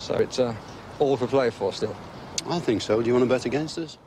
So it's all for play for still. I think so. Do you want to bet against us?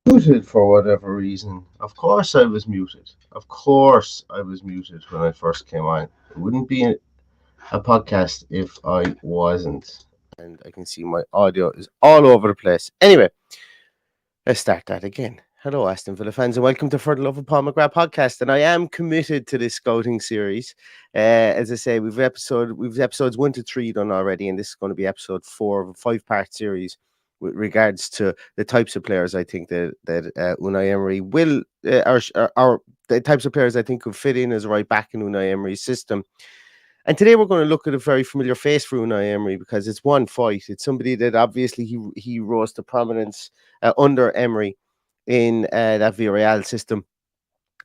Muted for whatever reason. Of course I was muted. Of course I was muted when I first came on. It wouldn't be a podcast if I wasn't. And I can see my audio is all over the place. Anyway, let's start that again. Hello, Aston Villa fans, and welcome to For the Love of Paul McGrath podcast. And I am committed to this scouting series. As I say, we've episodes 1 to 3 done already, and this is going to be episode 4 of a 5-part series with regards to the types of players I think that Unai Emery will, or the types of players I think could fit in as a right back in Unai Emery's system. And today we're going to look at a very familiar face for Unai Emery because it's Juan Foyth. It's somebody that obviously he rose to prominence under Emery in that Villarreal system.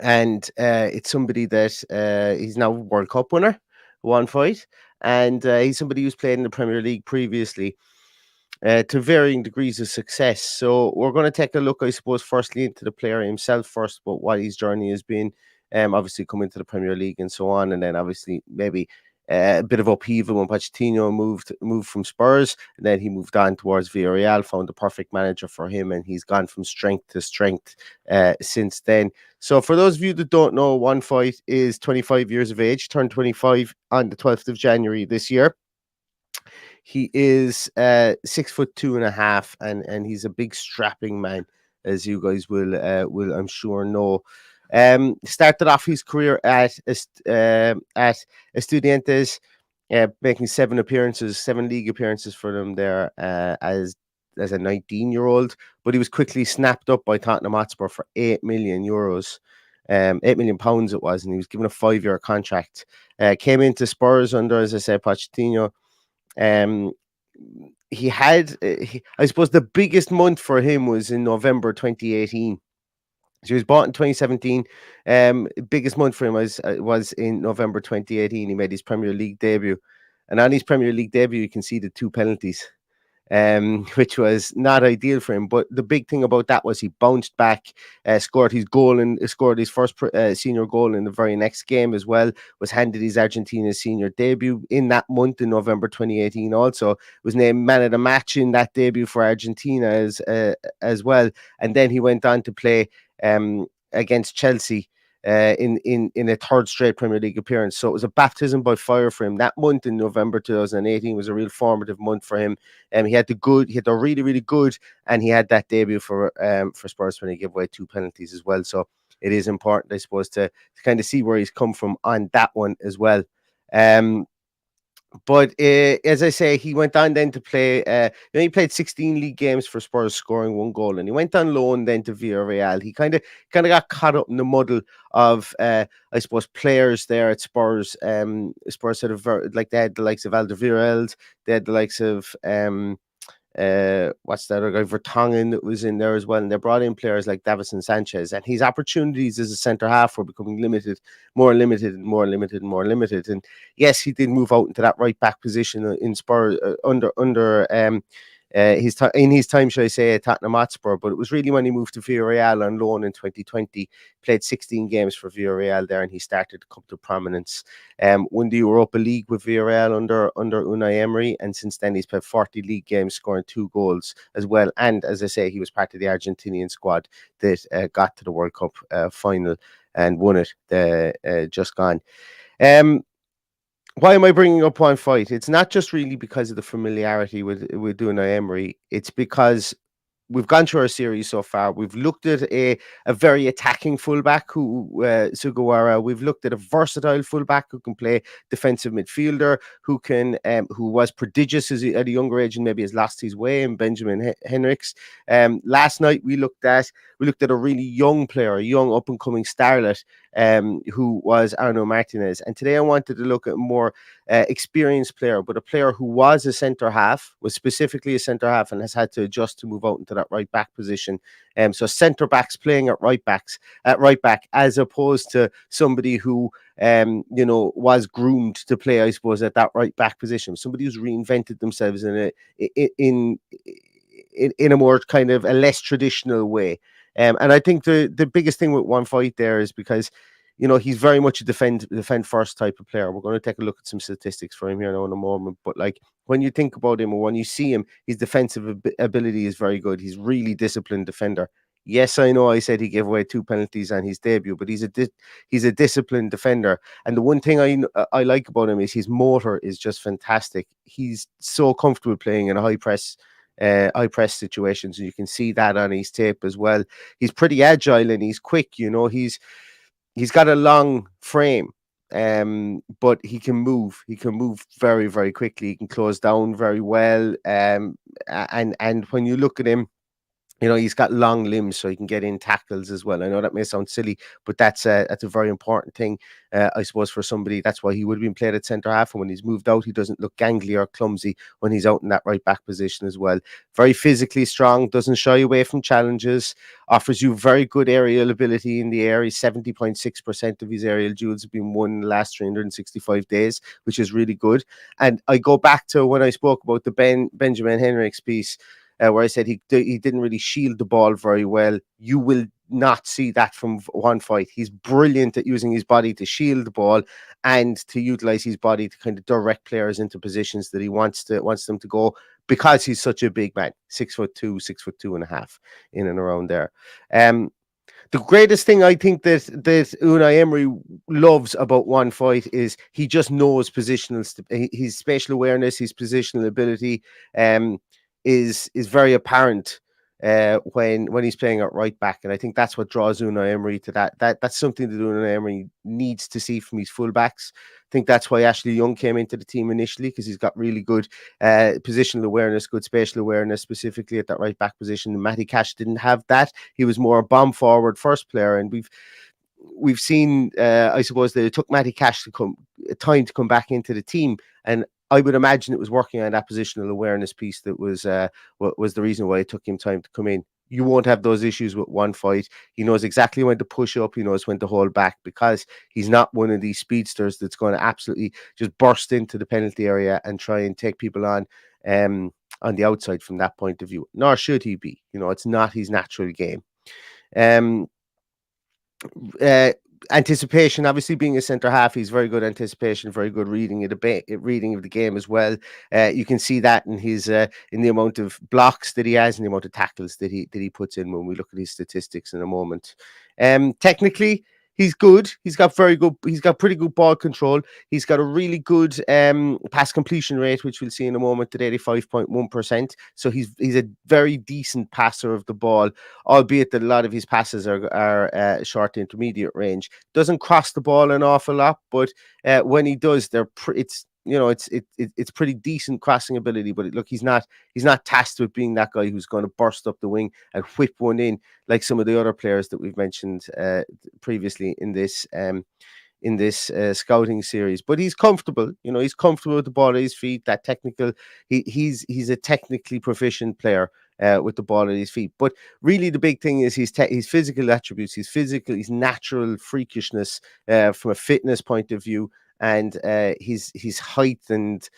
And it's somebody that he's now World Cup winner, Juan Foyth. And he's somebody who's played in the Premier League previously to varying degrees of success. So we're going to take a look, I suppose, firstly into the player himself first, but what his journey has been. Obviously coming to the Premier League and so on, and then obviously maybe a bit of upheaval when Pochettino moved from Spurs, and then he moved on towards Villarreal, found the perfect manager for him, and he's gone from strength to strength since then. So for those of you that don't know, Juan Foyth is 25 years of age, turned 25 on the 12th of January this year. He is 6'2.5", and he's a big strapping man, as you guys will I'm sure know. Started off his career at Estudiantes, making 7 league appearances for them there as a 19-year-old. But he was quickly snapped up by Tottenham Hotspur for €8 million. £8 million it was, and he was given a 5-year contract. Came into Spurs under, as I said, Pochettino. He had, I suppose, the biggest month for him was in November 2018. So he was bought in 2017. Biggest month for him was in November 2018. He made his Premier League debut, and on his Premier League debut, you can see the 2 penalties, which was not ideal for him. But the big thing about that was he bounced back, scored his first senior goal in the very next game as well. Was handed his Argentina senior debut in that month in November 2018. Also was named man of the match in that debut for Argentina as well. And then he went on to play against Chelsea in a third straight Premier League appearance. So it was a baptism by fire for him. That month in November 2018 was a real formative month for him. He had the really, really good, and he had that debut for Spurs when he gave away 2 penalties as well. So it is important, I suppose, to kind of see where he's come from on that one as well. But as I say, he went on then to play. He played 16 league games for Spurs, scoring 1 goal, and he went on loan then to Villarreal. He kind of got caught up in the muddle of, I suppose, players there at Spurs. Spurs had they had the likes of Alderweireld, they had the likes of what's that other guy, Vertonghen, that was in there as well, and they brought in players like Davison Sanchez, and his opportunities as a centre half were becoming more limited. And yes, he did move out into that right back position in Spurs under in his time, should I say, at Tottenham Hotspur. But it was really when he moved to Villarreal on loan in 2020, played 16 games for Villarreal there, and he started to come to prominence. Won the Europa League with Villarreal under Unai Emery, and since then he's played 40 league games, scoring 2 goals as well. And as I say, he was part of the Argentinian squad that got to the World Cup final and won it just gone. Why am I bringing up Juan Foyth? It's not just really because of the familiarity with Unai Emery. It's because we've gone through our series so far. We've looked at a very attacking fullback Sugawara. We've looked at a versatile fullback who can play defensive midfielder, who was prodigious at a younger age and maybe has lost his way in Benjamin Henrichs. Last night we looked at a really young player, a young up and coming starlet who was Arno Martinez. And today I wanted to look at a more experienced player, but a player who was a centre half, was specifically a centre half, and has had to adjust to move out into that right back position. So centre backs playing at right back, as opposed to somebody who was groomed to play, I suppose, at that right back position. Somebody who's reinvented themselves in a more kind of a less traditional way. And I think the biggest thing with Juan Foyth there is because, he's very much a defend first type of player. We're going to take a look at some statistics for him here now in a moment. But like when you think about him or when you see him, his defensive ability is very good. He's really disciplined defender. Yes, I know I said he gave away 2 penalties on his debut, but he's a disciplined defender. And the one thing I like about him is his motor is just fantastic. He's so comfortable playing in a high press situations, and you can see that on his tape as well. He's pretty agile and he's quick. He's got a long frame, but he can move. He can move very, very quickly. He can close down very well. And when you look at him, he's got long limbs, so he can get in tackles as well. I know that may sound silly, but that's a very important thing, I suppose, for somebody. That's why he would have been played at centre half, and when he's moved out, he doesn't look gangly or clumsy when he's out in that right back position as well. Very physically strong, doesn't shy away from challenges, offers you very good aerial ability in the air. He's 70.6% of his aerial duels have been won in the last 365 days, which is really good. And I go back to when I spoke about the Benjamin Henrichs piece, where I said he didn't really shield the ball very well. You will not see that from Juan Foyth. He's brilliant at using his body to shield the ball and to utilize his body to kind of direct players into positions that he wants them to go, because he's such a big man, 6'2", 6'2.5", in and around there. The greatest thing I think that Unai Emery loves about Juan Foyth is he just knows his spatial awareness, his positional ability, is very apparent when he's playing at right back, and I think that's what draws Unai Emery to that. That's something that Unai Emery needs to see from his fullbacks. I think that's why Ashley Young came into the team initially, because he's got really good positional awareness, good spatial awareness, specifically at that right back position. Matty Cash didn't have that. He was more a bomb forward first player, and we've seen, I suppose, that it took Matty Cash time to come back into the team, and I would imagine it was working on that positional awareness piece that was the reason why it took him time to come in. You won't have those issues with Juan Foyth. He knows exactly when to push up. He knows when to hold back, because he's not one of these speedsters that's going to absolutely just burst into the penalty area and try and take people on the outside from that point of view. Nor should he be. It's not his natural game. Anticipation, obviously, being a centre half, he's very good anticipation, very good reading of the game as well. You can see that in his in the amount of blocks that he has and the amount of tackles that he puts in when we look at his statistics in a moment. Technically, he's good. He's got pretty good ball control. He's got a really good pass completion rate, which we'll see in a moment, at 85.1%. So he's a very decent passer of the ball, albeit that a lot of his passes are short to intermediate range. Doesn't cross the ball an awful lot, but when he does, it's pretty decent crossing ability. But look, he's not tasked with being that guy who's going to burst up the wing and whip one in like some of the other players that we've mentioned previously in this scouting series. But he's comfortable. He's comfortable with the ball at his feet. That technical, he's a technically proficient player with the ball at his feet. But really, the big thing is his physical attributes, his natural freakishness from a fitness point of view. And his height and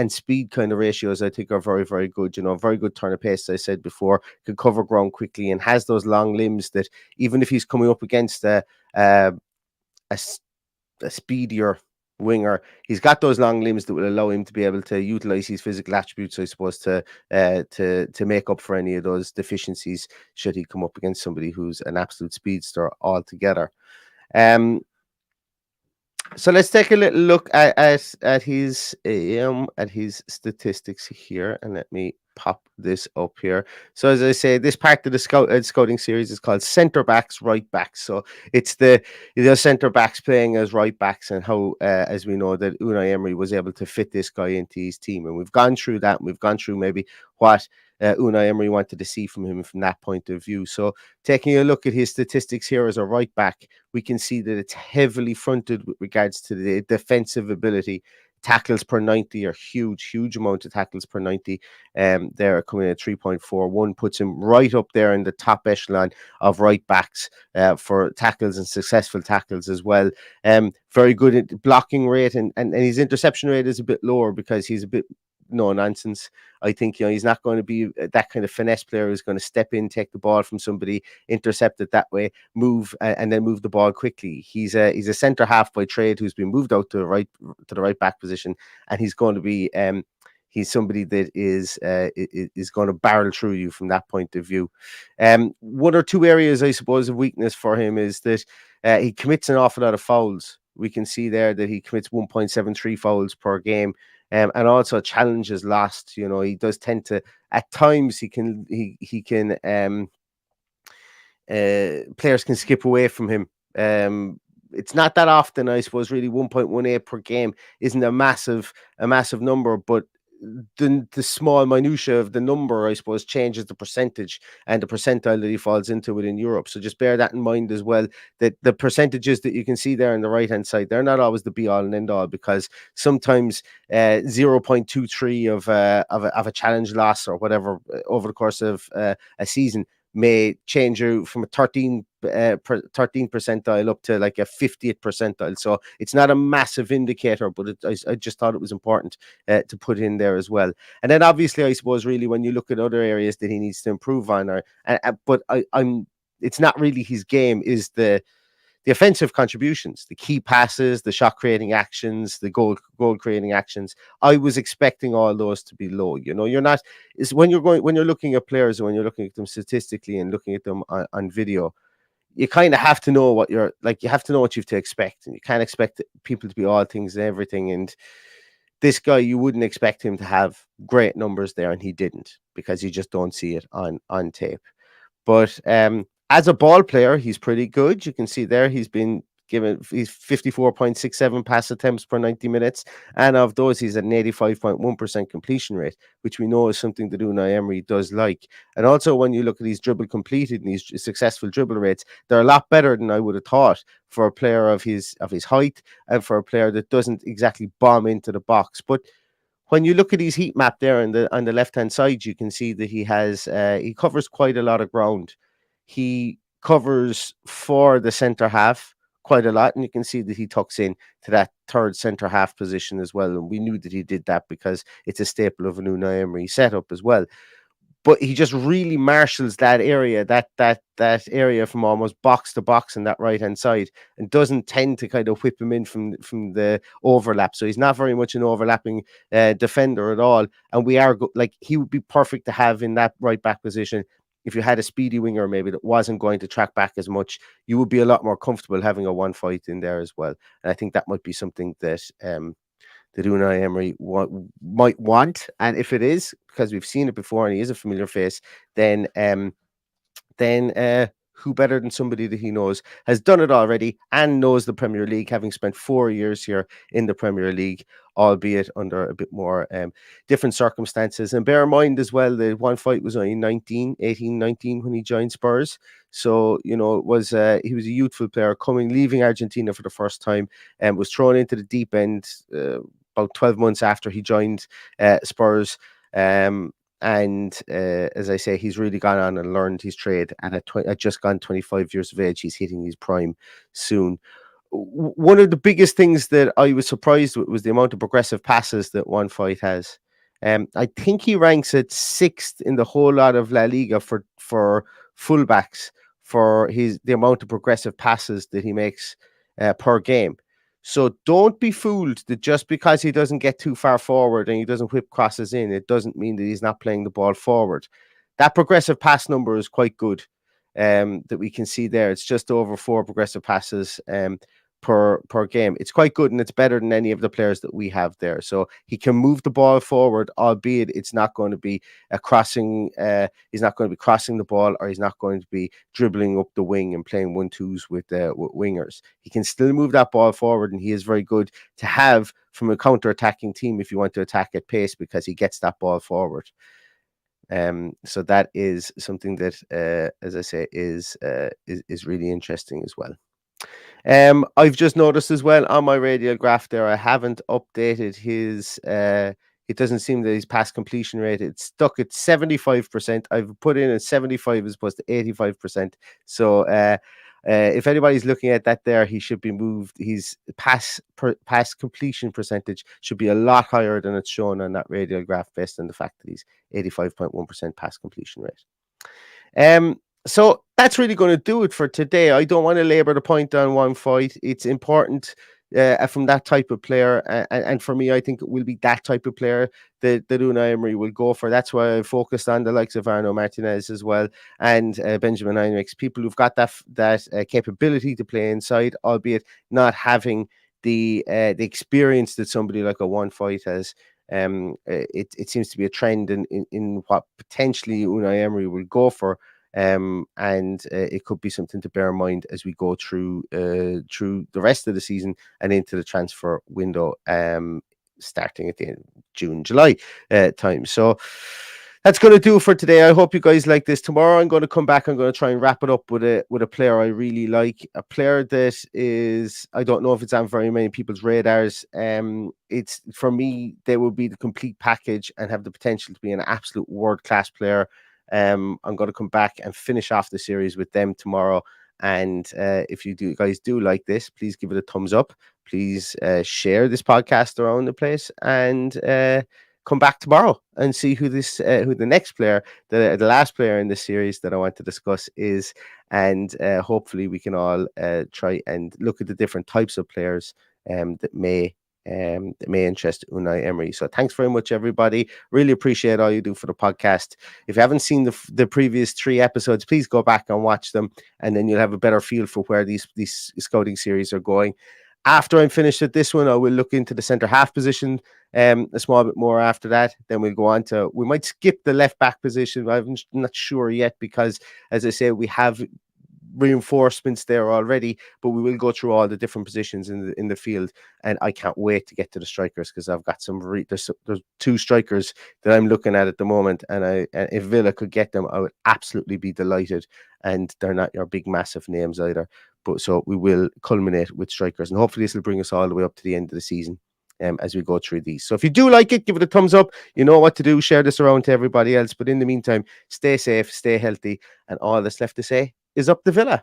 speed kind of ratios, I think, are very, very good. Very good turn of pace, as I said before, can cover ground quickly and has those long limbs that even if he's coming up against a speedier winger, he's got those long limbs that will allow him to be able to utilize his physical attributes, I suppose, to make up for any of those deficiencies should he come up against somebody who's an absolute speedster altogether. So let's take a little look at his statistics here, and let me pop this up here. So as I say, this part of the scouting series is called centre backs, right backs. So it's the centre backs playing as right backs, and how, as we know, that Unai Emery was able to fit this guy into his team. And we've gone through that, and we've gone through maybe what Unai Emery wanted to see from him from that point of view. So taking a look at his statistics here as a right back, we can see that it's heavily fronted with regards to the defensive ability. Tackles per 90 are huge amount of tackles per 90. They're coming in at 3.41, puts him right up there in the top echelon of right backs for tackles and successful tackles as well. Very good at blocking rate, and his interception rate is a bit lower because he's a bit no nonsense. I think, he's not going to be that kind of finesse player who's going to step in, take the ball from somebody, intercept it that way, move and then move the ball quickly. He's a centre half by trade who's been moved out to the right back position, and he's going to be he's somebody that is going to barrel through you from that point of view. One or two areas, I suppose, of weakness for him is that he commits an awful lot of fouls. We can see there that he commits 1.73 fouls per game. And also challenges lost. He does tend to, at times, players can skip away from him. It's not that often, I suppose. Really, 1.18 per game isn't a massive number, but the small minutia of the number, I suppose, changes the percentage and the percentile that he falls into within Europe. So just bear that in mind as well, that the percentages that you can see there on the right hand side, they're not always the be all and end all, because sometimes 0.23 of a challenge loss or whatever over the course of a season may change you from a 13 percentile up to like a 50th percentile. So it's not a massive indicator, but I just thought it was important to put in there as well. And then obviously, I suppose, really, when you look at other areas that he needs to improve on, but it's not really his game, is the offensive contributions, the key passes, the shot creating actions, the goal creating actions. I was expecting all those to be low. You're not, is when you're looking at players, when you're looking at them statistically and looking at them on video, you kind of have to know what you have to know what you have to expect, and you can't expect people to be all things and everything. And this guy, you wouldn't expect him to have great numbers there, and he didn't, because you just don't see it on tape. But as a ball player, he's pretty good. You can see there he's 54.67 pass attempts per 90 minutes. And of those, he's at an 85.1% completion rate, which we know is something that Unai Emery does like. And also, when you look at his dribble completed and his successful dribble rates, they're a lot better than I would have thought for a player of his height, and for a player that doesn't exactly bomb into the box. But when you look at his heat map there on the left-hand side, you can see that he covers quite a lot of ground. He covers for the centre half quite a lot, and you can see that he tucks in to that third centre half position as well. And we knew that he did that because it's a staple of an Unai Emery setup as well. But he just really marshals that area, that area from almost box to box on that right hand side, and doesn't tend to kind of whip him in from the overlap. So he's not very much an overlapping defender at all. And we are he would be perfect to have in that right back position. If you had a speedy winger maybe that wasn't going to track back as much, you would be a lot more comfortable having a Juan Foyth in there as well. And I think that might be something that Unai Emery might want. And if it is, because we've seen it before and he is a familiar face, then who better than somebody that he knows has done it already and knows the Premier League, having spent 4 years here in the Premier League, albeit under a bit more different circumstances. And bear in mind as well that Juan Foyth was only 19 when he joined Spurs. So, he was a youthful player leaving Argentina for the first time, and was thrown into the deep end about 12 months after he joined Spurs. And as I say, he's really gone on and learned his trade. And at just gone 25 years of age, he's hitting his prime soon. One of the biggest things that I was surprised with was the amount of progressive passes that Juan Foyth has. I think he ranks at 6th in the whole lot of La Liga for fullbacks for the amount of progressive passes that he makes per game. So don't be fooled that just because he doesn't get too far forward and he doesn't whip crosses in, it doesn't mean that he's not playing the ball forward. That progressive pass number is quite good that we can see there. It's just over 4 progressive passes per game. It's quite good, and it's better than any of the players that we have there. So he can move the ball forward, albeit it's not going to be a crossing. He's not going to be crossing the ball, or he's not going to be dribbling up the wing and playing 1-2s with wingers. He can still move that ball forward, and he is very good to have from a counter-attacking team if you want to attack at pace, because he gets that ball forward. So that is something that, as I say, is really interesting as well. I've just noticed as well on my radial graph there, I haven't updated his. It doesn't seem that his pass completion rate, it's stuck at 75%. I've put in at 75 as opposed to 85%. So if anybody's looking at that there, he should be moved. His pass completion percentage should be a lot higher than it's shown on that radial graph, based on the fact that he's 85.1% pass completion rate. So that's really going to do it for today. I don't want to labor the point on Juan Foyth. It's important from that type of player. And for me, I think it will be that type of player that Unai Emery will go for. That's why I focused on the likes of Arno Martinez as well, and Benjamin Heinrichs, people who've got that capability to play inside, albeit not having the experience that somebody like a Juan Foyth has. It seems to be a trend in what potentially Unai Emery will go for. And it could be something to bear in mind as we go through the rest of the season and into the transfer window, starting at the end of June, July time. So that's going to do it for today. I hope you guys like this. Tomorrow I'm going to come back. I'm going to try and wrap it up with a player I really like, a player that is, I don't know if it's on very many people's radars. It's, for me, they will be the complete package and have the potential to be an absolute world-class player. I'm going to come back and finish off the series with them tomorrow. And if you guys do like this, please give it a thumbs up. Please share this podcast around the place, and come back tomorrow and see who the next player, the last player in this series that I want to discuss is. And hopefully we can all try and look at the different types of players that may interest Unai Emery. So thanks very much, everybody. Really appreciate all you do for the podcast. If you haven't seen the previous 3 episodes, please go back and watch them, and then you'll have a better feel for where these scouting series are going. After I'm finished with this one, I will look into the centre half position a small bit more after that. Then we'll go on to, we might skip the left back position. I'm not sure yet, because, as I say, we have reinforcements there already, but we will go through all the different positions in the field, and I can't wait to get to the strikers, because I've got there's 2 strikers that I'm looking at the moment, and if Villa could get them, I would absolutely be delighted. And they're not your big massive names either, but so we will culminate with strikers, and hopefully this will bring us all the way up to the end of the season as we go through these. So if you do like it, give it a thumbs up. You know what to do. Share this around to everybody else. But in the meantime, stay safe, stay healthy, and all that's left to say is up the Villa.